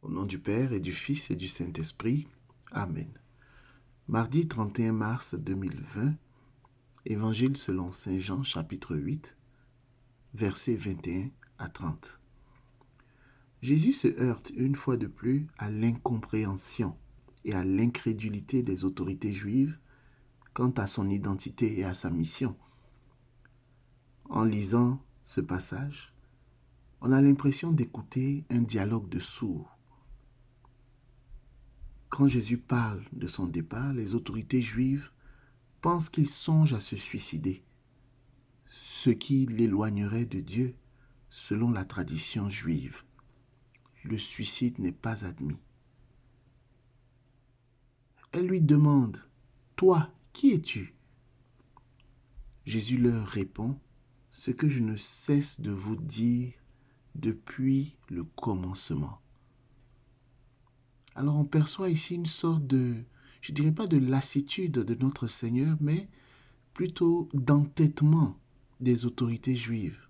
Au nom du Père et du Fils et du Saint-Esprit. Amen. Mardi 31 mars 2020, Évangile selon Saint Jean, chapitre 8, versets 21 à 30. Jésus se heurte une fois de plus à l'incompréhension et à l'incrédulité des autorités juives quant à son identité et à sa mission. En lisant ce passage, on a l'impression d'écouter un dialogue de sourds. Quand Jésus parle de son départ, les autorités juives pensent qu'il songe à se suicider, ce qui l'éloignerait de Dieu selon la tradition juive. Le suicide n'est pas admis. Elle lui demande, « Toi, qui es-tu » Jésus leur répond, « Ce que je ne cesse de vous dire depuis le commencement. » Alors on perçoit ici une sorte de, je ne dirais pas de lassitude de notre Seigneur, mais plutôt d'entêtement des autorités juives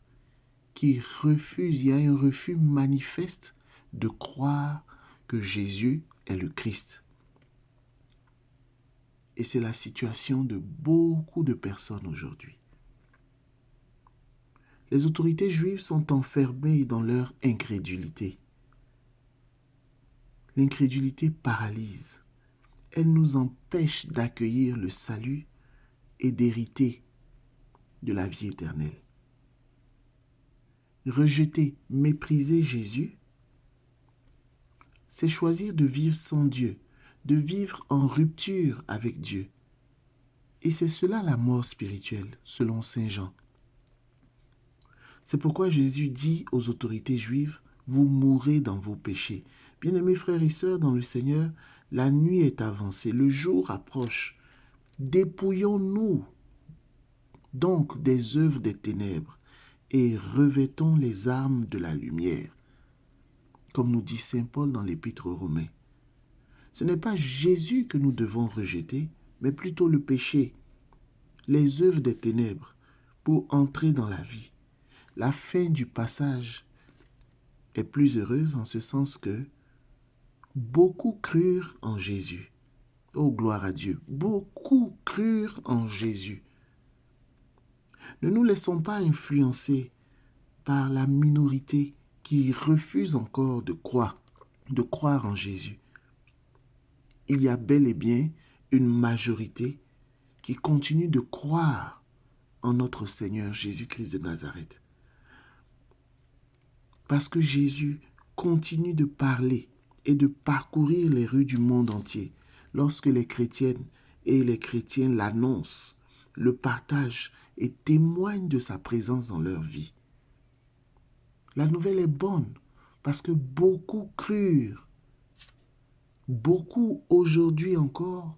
qui refusent, il y a un refus manifeste de croire que Jésus est le Christ. Et c'est la situation de beaucoup de personnes aujourd'hui. Les autorités juives sont enfermées dans leur incrédulité. L'incrédulité paralyse. Elle nous empêche d'accueillir le salut et d'hériter de la vie éternelle. Rejeter, mépriser Jésus, c'est choisir de vivre sans Dieu, de vivre en rupture avec Dieu. Et c'est cela la mort spirituelle, selon Saint Jean. C'est pourquoi Jésus dit aux autorités juives, « Vous mourrez dans vos péchés. » Bien-aimés frères et sœurs dans le Seigneur, la nuit est avancée, le jour approche. Dépouillons-nous donc des œuvres des ténèbres et revêtons les armes de la lumière. Comme nous dit Saint Paul dans l'Épître aux Romains. Ce n'est pas Jésus que nous devons rejeter, mais plutôt le péché, les œuvres des ténèbres, pour entrer dans la vie. La fin du passage est plus heureuse en ce sens que beaucoup crurent en Jésus. Oh, gloire à Dieu! Beaucoup crurent en Jésus. Ne nous laissons pas influencer par la minorité qui refuse encore de croire en Jésus. Il y a bel et bien une majorité qui continue de croire en notre Seigneur Jésus-Christ de Nazareth. Parce que Jésus continue de parler et de parcourir les rues du monde entier. Lorsque les chrétiennes et les chrétiens l'annoncent, le partagent et témoignent de sa présence dans leur vie. La nouvelle est bonne parce que beaucoup crurent. Beaucoup aujourd'hui encore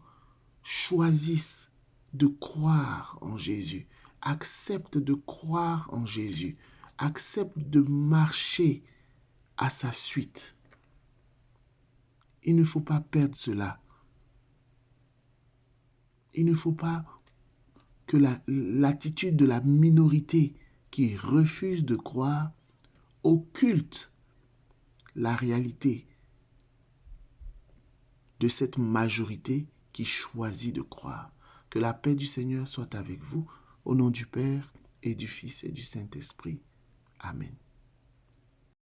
choisissent de croire en Jésus, acceptent de croire en Jésus, acceptent de marcher à sa suite. Il ne faut pas perdre cela. Il ne faut pas que l'attitude de la minorité qui refuse de croire occulte la réalité de cette majorité qui choisit de croire. Que la paix du Seigneur soit avec vous, au nom du Père et du Fils et du Saint-Esprit. Amen.